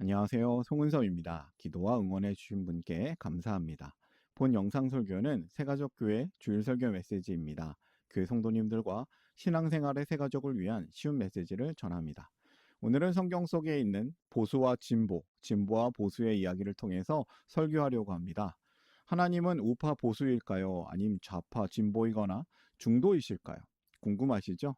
안녕하세요. 송은섭입니다. 기도와 응원해 주신 분께 감사합니다. 본 영상 설교는 새가족교회 주일 설교 메시지입니다. 교회 성도님들과 신앙생활의 새가족을 위한 쉬운 메시지를 전합니다. 오늘은 성경 속에 있는 보수와 진보, 진보와 보수의 이야기를 통해서 설교하려고 합니다. 하나님은 우파 보수일까요? 아님 좌파 진보이거나 중도이실까요? 궁금하시죠?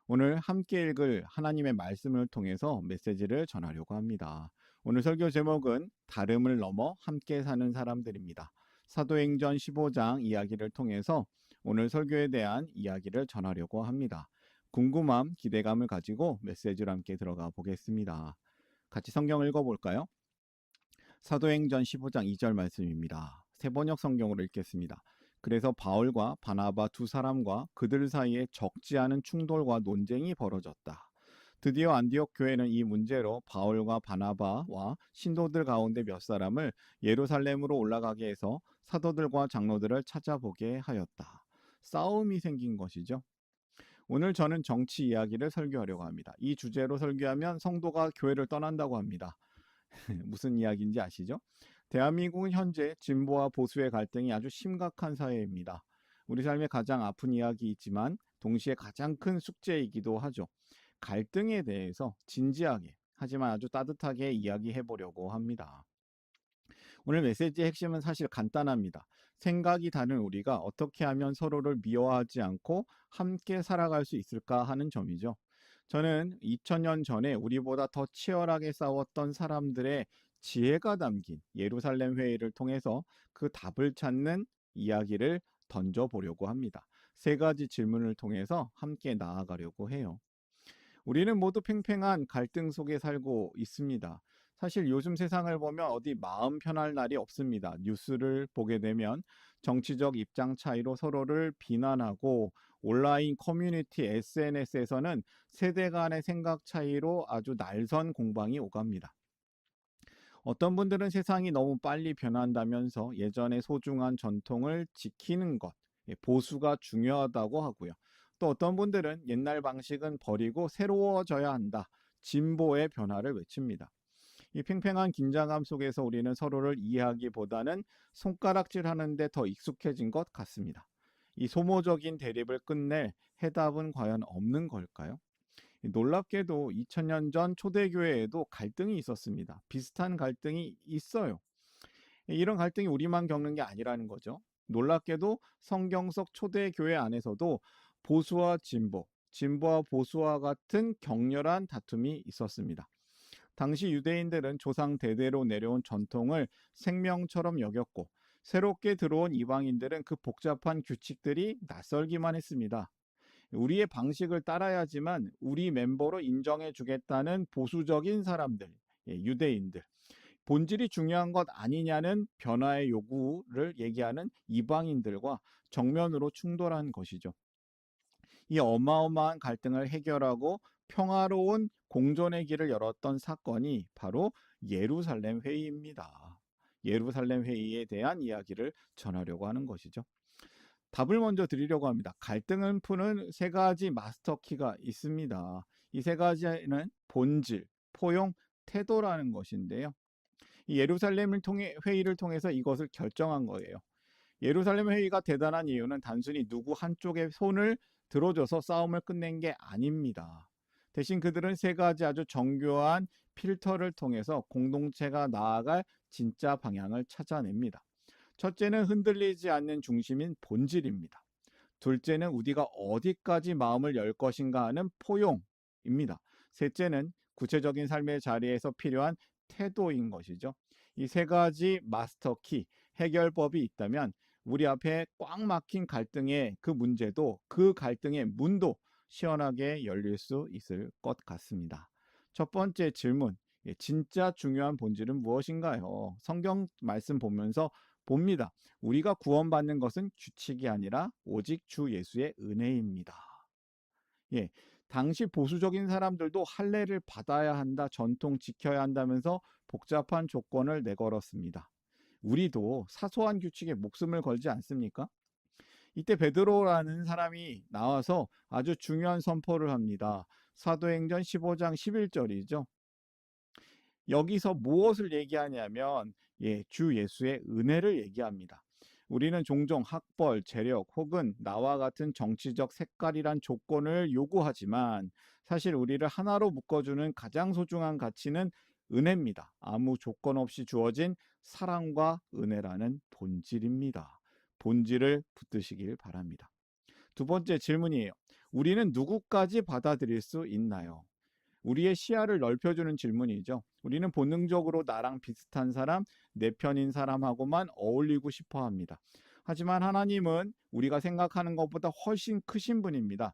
오늘 함께 읽을 하나님의 말씀을 통해서 메시지를 전하려고 합니다. 오늘 설교 제목은 다름을 넘어 함께 사는 사람들입니다. 사도행전 15장 이야기를 통해서 오늘 설교에 대한 이야기를 전하려고 합니다. 궁금함, 기대감을 가지고 메시지로 함께 들어가 보겠습니다. 같이 성경 읽어볼까요? 사도행전 15장 2절 말씀입니다. 세번역 성경으로 읽겠습니다. 그래서 바울과 바나바 두 사람과 그들 사이에 적지 않은 충돌과 논쟁이 벌어졌다. 드디어 안디옥 교회는 이 문제로 바울과 바나바와 신도들 가운데 몇 사람을 예루살렘으로 올라가게 해서 사도들과 장로들을 찾아보게 하였다. 싸움이 생긴 것이죠. 오늘 저는 정치 이야기를 설교하려고 합니다. 이 주제로 설교하면 성도가 교회를 떠난다고 합니다. 무슨 이야기인지 아시죠? 대한민국은 현재 진보와 보수의 갈등이 아주 심각한 사회입니다. 우리 삶의 가장 아픈 이야기이지만 동시에 가장 큰 숙제이기도 하죠. 갈등에 대해서 진지하게 하지만 아주 따뜻하게 이야기해 보려고 합니다. 오늘 메시지의 핵심은 사실 간단합니다. 생각이 다른 우리가 어떻게 하면 서로를 미워하지 않고 함께 살아갈 수 있을까 하는 점이죠. 저는 2000년 전에 우리보다 더 치열하게 싸웠던 사람들의 지혜가 담긴 예루살렘 회의를 통해서 그 답을 찾는 이야기를 던져보려고 합니다. 세 가지 질문을 통해서 함께 나아가려고 해요. 우리는 모두 팽팽한 갈등 속에 살고 있습니다. 사실 요즘 세상을 보면 어디 마음 편할 날이 없습니다. 뉴스를 보게 되면 정치적 입장 차이로 서로를 비난하고 온라인 커뮤니티 SNS에서는 세대 간의 생각 차이로 아주 날선 공방이 오갑니다. 어떤 분들은 세상이 너무 빨리 변한다면서 예전의 소중한 전통을 지키는 것, 보수가 중요하다고 하고요. 또 어떤 분들은 옛날 방식은 버리고 새로워져야 한다. 진보의 변화를 외칩니다. 이 팽팽한 긴장감 속에서 우리는 서로를 이해하기보다는 손가락질 하는데 더 익숙해진 것 같습니다. 이 소모적인 대립을 끝낼 해답은 과연 없는 걸까요? 놀랍게도 2000년 전 초대교회에도 갈등이 있었습니다. 비슷한 갈등이 있어요. 이런 갈등이 우리만 겪는 게 아니라는 거죠. 놀랍게도 성경 속 초대교회 안에서도 보수와 진보, 진보와 보수와 같은 격렬한 다툼이 있었습니다. 당시 유대인들은 조상 대대로 내려온 전통을 생명처럼 여겼고 새롭게 들어온 이방인들은 그 복잡한 규칙들이 낯설기만 했습니다. 우리의 방식을 따라야지만 우리 멤버로 인정해 주겠다는 보수적인 사람들, 유대인들, 본질이 중요한 것 아니냐는 변화의 요구를 얘기하는 이방인들과 정면으로 충돌한 것이죠. 이 어마어마한 갈등을 해결하고 평화로운 공존의 길을 열었던 사건이 바로 예루살렘 회의입니다. 예루살렘 회의에 대한 이야기를 전하려고 하는 것이죠. 답을 먼저 드리려고 합니다. 갈등을 푸는 세 가지 마스터 키가 있습니다. 이 세 가지는 본질, 포용, 태도라는 것인데요. 이 예루살렘을 통해 회의를 통해서 이것을 결정한 거예요. 예루살렘 회의가 대단한 이유는 단순히 누구 한쪽의 손을 들어줘서 싸움을 끝낸 게 아닙니다. 대신 그들은 세 가지 아주 정교한 필터를 통해서 공동체가 나아갈 진짜 방향을 찾아냅니다. 첫째는 흔들리지 않는 중심인 본질입니다. 둘째는 우리가 어디까지 마음을 열 것인가 하는 포용입니다. 셋째는 구체적인 삶의 자리에서 필요한 태도인 것이죠. 이 세 가지 마스터 키, 해결법이 있다면 우리 앞에 꽉 막힌 갈등의 그 문제도 그 갈등의 문도 시원하게 열릴 수 있을 것 같습니다. 첫 번째 질문, 진짜 중요한 본질은 무엇인가요? 성경 말씀 보면서 봅니다. 우리가 구원받는 것은 규칙이 아니라 오직 주 예수의 은혜입니다. 예, 당시 보수적인 사람들도 할례를 받아야 한다, 전통 지켜야 한다면서 복잡한 조건을 내걸었습니다. 우리도 사소한 규칙에 목숨을 걸지 않습니까? 이때 베드로라는 사람이 나와서 아주 중요한 선포를 합니다. 사도행전 15장 11절이죠. 여기서 무엇을 얘기하냐면 주 예수의 은혜를 얘기합니다. 우리는 종종 학벌, 재력 혹은 나와 같은 정치적 색깔이란 조건을 요구하지만 사실 우리를 하나로 묶어주는 가장 소중한 가치는 은혜입니다. 아무 조건 없이 주어진 사랑과 은혜라는 본질입니다. 본질을 붙드시길 바랍니다. 두 번째 질문이에요. 우리는 누구까지 받아들일 수 있나요? 우리의 시야를 넓혀주는 질문이죠. 우리는 본능적으로 나랑 비슷한 사람, 내 편인 사람하고만 어울리고 싶어 합니다. 하지만 하나님은 우리가 생각하는 것보다 훨씬 크신 분입니다.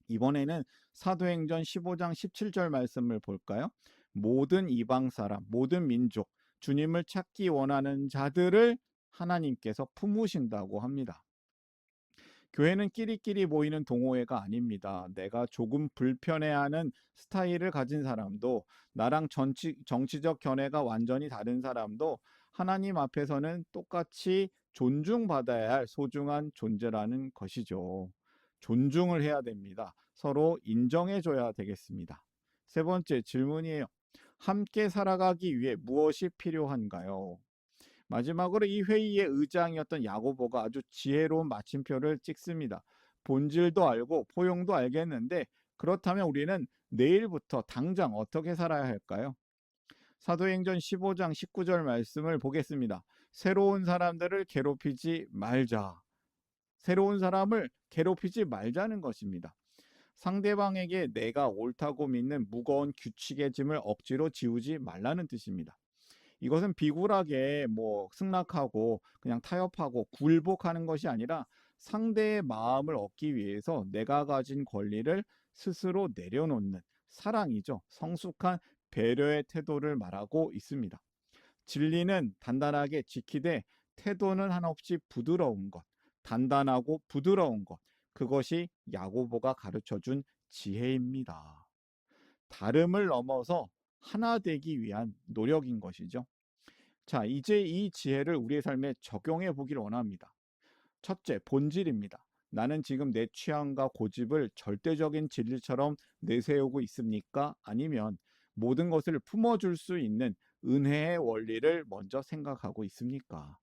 이번에는 사도행전 15장 17절 말씀을 볼까요? 모든 이방 사람, 모든 민족, 주님을 찾기 원하는 자들을 하나님께서 품으신다고 합니다. 교회는 끼리끼리 모이는 동호회가 아닙니다. 내가 조금 불편해하는 스타일을 가진 사람도, 나랑 정치적 견해가 완전히 다른 사람도 하나님 앞에서는 똑같이 존중받아야 할 소중한 존재라는 것이죠. 존중을 해야 됩니다. 서로 인정해줘야 되겠습니다. 세 번째 질문이에요. 함께 살아가기 위해 무엇이 필요한가요? 마지막으로 이 회의의 의장이었던 야고보가 아주 지혜로운 마침표를 찍습니다. 본질도 알고 포용도 알겠는데 그렇다면 우리는 내일부터 당장 어떻게 살아야 할까요? 사도행전 15장 19절 말씀을 보겠습니다. 새로운 사람들을 괴롭히지 말자. 새로운 사람을 괴롭히지 말자는 것입니다. 상대방에게 내가 옳다고 믿는 무거운 규칙의 짐을 억지로 지우지 말라는 뜻입니다. 이것은 비굴하게 승낙하고 그냥 타협하고 굴복하는 것이 아니라 상대의 마음을 얻기 위해서 내가 가진 권리를 스스로 내려놓는 사랑이죠. 성숙한 배려의 태도를 말하고 있습니다. 진리는 단단하게 지키되 태도는 한없이 부드러운 것, 단단하고 부드러운 것, 그것이 야고보가 가르쳐준 지혜입니다. 다름을 넘어서 하나 되기 위한 노력인 것이죠. 자, 이제 이 지혜를 우리의 삶에 적용해 보길 원합니다. 첫째, 본질입니다. 나는 지금 내 취향과 고집을 절대적인 진리처럼 내세우고 있습니까? 아니면 모든 것을 품어줄 수 있는 은혜의 원리를 먼저 생각하고 있습니까?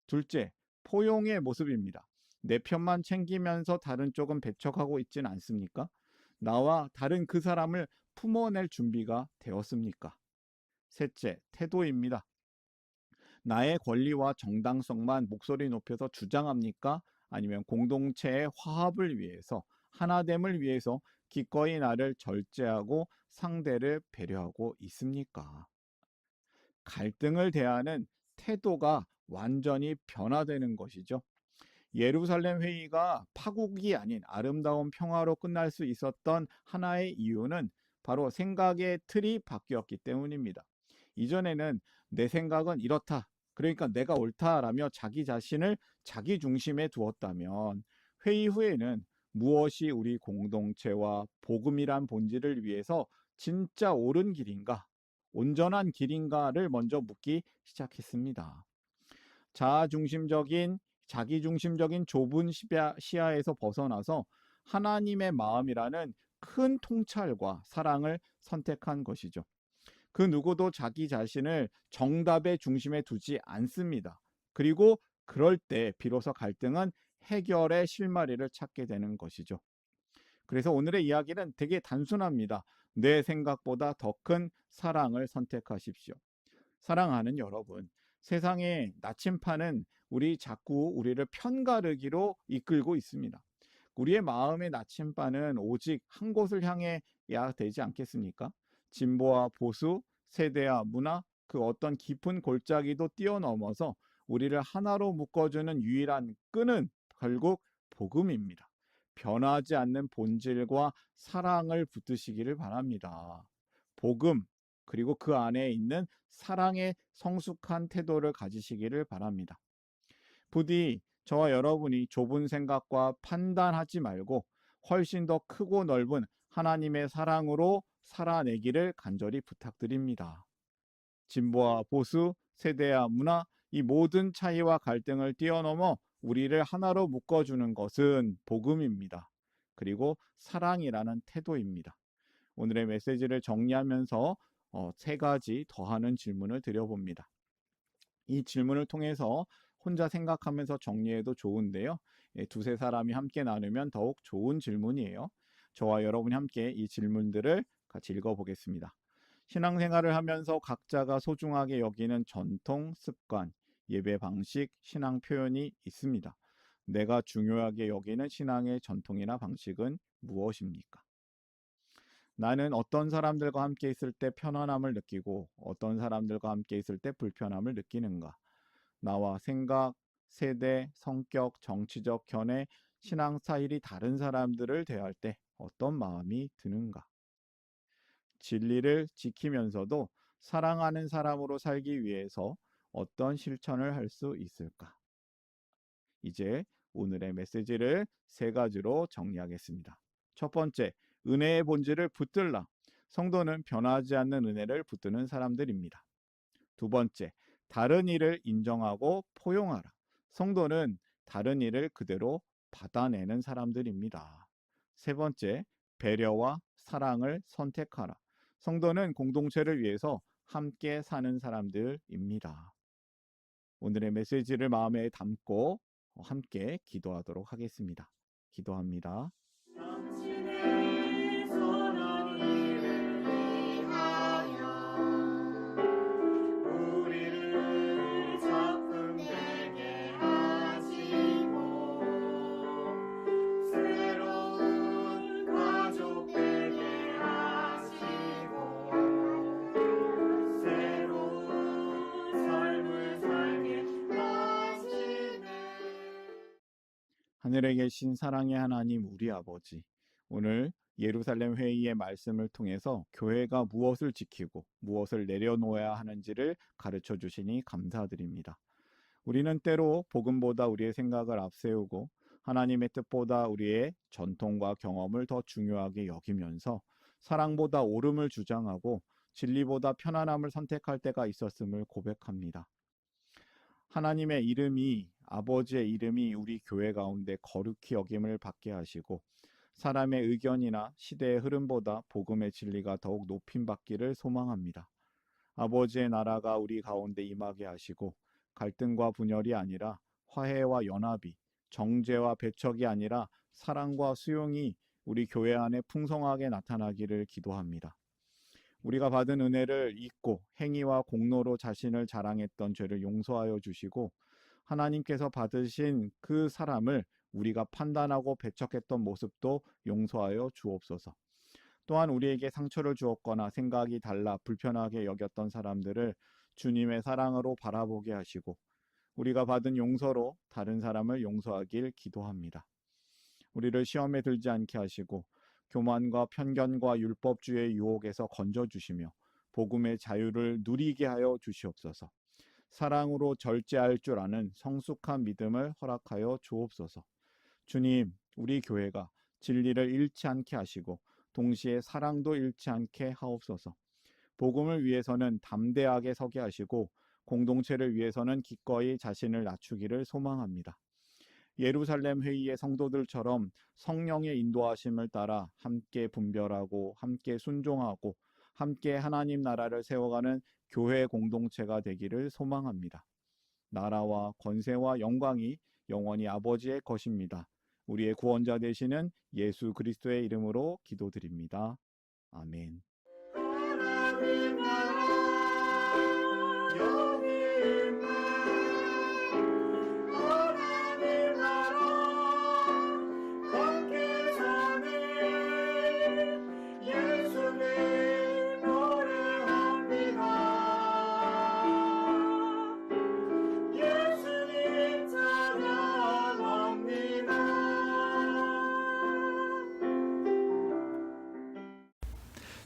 둘째, 포용의 모습입니다. 내 편만 챙기면서 다른 쪽은 배척하고 있진 않습니까? 나와 다른 그 사람을 품어낼 준비가 되었습니까? 셋째, 태도입니다. 나의 권리와 정당성만 목소리 높여서 주장합니까? 아니면 공동체의 화합을 위해서, 하나됨을 위해서 기꺼이 나를 절제하고 상대를 배려하고 있습니까? 갈등을 대하는 태도가 완전히 변화되는 것이죠. 예루살렘 회의가 파국이 아닌 아름다운 평화로 끝날 수 있었던 하나의 이유는 바로 생각의 틀이 바뀌었기 때문입니다. 이전에는 내 생각은 이렇다, 그러니까 내가 옳다라며 자기 자신을 자기 중심에 두었다면 회의 후에는 무엇이 우리 공동체와 복음이란 본질을 위해서 진짜 옳은 길인가, 온전한 길인가를 먼저 묻기 시작했습니다. 자기중심적인 좁은 시야에서 벗어나서 하나님의 마음이라는 큰 통찰과 사랑을 선택한 것이죠. 그 누구도 자기 자신을 정답의 중심에 두지 않습니다. 그리고 그럴 때 비로소 갈등은 해결의 실마리를 찾게 되는 것이죠. 그래서 오늘의 이야기는 되게 단순합니다. 내 생각보다 더 큰 사랑을 선택하십시오. 사랑하는 여러분, 세상의 나침판은 자꾸 우리를 편가르기로 이끌고 있습니다. 우리의 마음의 나침반은 오직 한 곳을 향해야 되지 않겠습니까? 진보와 보수, 세대와 문화, 그 어떤 깊은 골짜기도 뛰어넘어서 우리를 하나로 묶어주는 유일한 끈은 결국 복음입니다. 변하지 않는 본질과 사랑을 붙드시기를 바랍니다. 복음, 그리고 그 안에 있는 사랑의 성숙한 태도를 가지시기를 바랍니다. 부디 저와 여러분이 좁은 생각과 판단하지 말고 훨씬 더 크고 넓은 하나님의 사랑으로 살아내기를 간절히 부탁드립니다. 진보와 보수, 세대와 문화, 이 모든 차이와 갈등을 뛰어넘어 우리를 하나로 묶어주는 것은 복음입니다. 그리고 사랑이라는 태도입니다. 오늘의 메시지를 정리하면서 세 가지 더하는 질문을 드려봅니다. 이 질문을 통해서 혼자 생각하면서 정리해도 좋은데요. 두세 사람이 함께 나누면 더욱 좋은 질문이에요. 저와 여러분이 함께 이 질문들을 같이 읽어보겠습니다. 신앙생활을 하면서 각자가 소중하게 여기는 전통, 습관, 예배 방식, 신앙 표현이 있습니다. 내가 중요하게 여기는 신앙의 전통이나 방식은 무엇입니까? 나는 어떤 사람들과 함께 있을 때 편안함을 느끼고 어떤 사람들과 함께 있을 때 불편함을 느끼는가? 나와 생각, 세대, 성격, 정치적 견해, 신앙 스타일이 다른 사람들을 대할 때 어떤 마음이 드는가? 진리를 지키면서도 사랑하는 사람으로 살기 위해서 어떤 실천을 할 수 있을까? 이제 오늘의 메시지를 세 가지로 정리하겠습니다. 첫 번째, 은혜의 본질을 붙들라. 성도는 변하지 않는 은혜를 붙드는 사람들입니다. 두 번째, 다른 일을 인정하고 포용하라. 성도는 다른 일을 그대로 받아내는 사람들입니다. 세 번째, 배려와 사랑을 선택하라. 성도는 공동체를 위해서 함께 사는 사람들입니다. 오늘의 메시지를 마음에 담고 함께 기도하도록 하겠습니다. 기도합니다. 당신의 선한 일을 위하여 우리를 작품되게 하시고 새로운 가족 되게 하시고 새로운 삶을 살게 하시네. 하늘에 계신 사랑의 하나님 우리 아버지, 오늘 예루살렘 회의의 말씀을 통해서 교회가 무엇을 지키고 무엇을 내려놓아야 하는지를 가르쳐 주시니 감사드립니다. 우리는 때로 복음보다 우리의 생각을 앞세우고 하나님의 뜻보다 우리의 전통과 경험을 더 중요하게 여기면서 사랑보다 옳음을 주장하고 진리보다 편안함을 선택할 때가 있었음을 고백합니다. 하나님의 이름이, 아버지의 이름이 우리 교회 가운데 거룩히 여김을 받게 하시고 사람의 의견이나 시대의 흐름보다 복음의 진리가 더욱 높임받기를 소망합니다. 아버지의 나라가 우리 가운데 임하게 하시고 갈등과 분열이 아니라 화해와 연합이, 정죄와 배척이 아니라 사랑과 수용이 우리 교회 안에 풍성하게 나타나기를 기도합니다. 우리가 받은 은혜를 잊고 행위와 공로로 자신을 자랑했던 죄를 용서하여 주시고 하나님께서 받으신 그 사람을 우리가 판단하고 배척했던 모습도 용서하여 주옵소서. 또한 우리에게 상처를 주었거나 생각이 달라 불편하게 여겼던 사람들을 주님의 사랑으로 바라보게 하시고 우리가 받은 용서로 다른 사람을 용서하길 기도합니다. 우리를 시험에 들지 않게 하시고 교만과 편견과 율법주의 유혹에서 건져주시며 복음의 자유를 누리게 하여 주시옵소서. 사랑으로 절제할 줄 아는 성숙한 믿음을 허락하여 주옵소서. 주님, 우리 교회가 진리를 잃지 않게 하시고 동시에 사랑도 잃지 않게 하옵소서. 복음을 위해서는 담대하게 서게 하시고 공동체를 위해서는 기꺼이 자신을 낮추기를 소망합니다. 예루살렘 회의의 성도들처럼 성령의 인도하심을 따라 함께 분별하고 함께 순종하고 함께 하나님 나라를 세워가는 교회 공동체가 되기를 소망합니다. 나라와 권세와 영광이 영원히 아버지의 것입니다. 우리의 구원자 되시는 예수 그리스도의 이름으로 기도드립니다. 아멘. 하나님 나라 여기 있네. 하나님 나라 함께 사네. 예수님 노래합니다. 예수님 찬양합니다.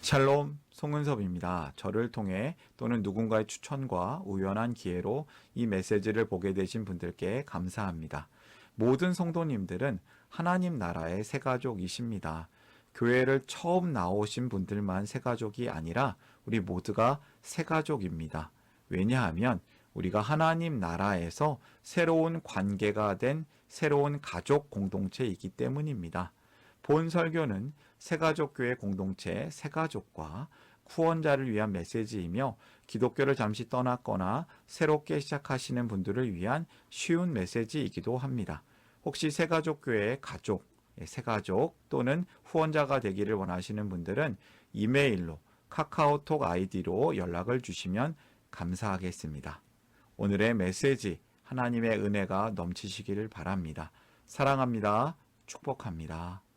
샬롬, 송은섭입니다. 저를 통해 또는 누군가의 추천과 우연한 기회로 이 메시지를 보게 되신 분들께 감사합니다. 모든 성도님들은 하나님 나라의 새가족이십니다. 교회를 처음 나오신 분들만 새가족이 아니라 우리 모두가 새가족입니다. 왜냐하면 우리가 하나님 나라에서 새로운 관계가 된 새로운 가족 공동체이기 때문입니다. 본 설교는 새가족교회 공동체 새가족과 후원자를 위한 메시지이며 기독교를 잠시 떠났거나 새롭게 시작하시는 분들을 위한 쉬운 메시지이기도 합니다. 혹시 새가족교회의 가족, 새가족 또는 후원자가 되기를 원하시는 분들은 이메일로 카카오톡 아이디로 연락을 주시면 감사하겠습니다. 오늘의 메시지, 하나님의 은혜가 넘치시기를 바랍니다. 사랑합니다. 축복합니다.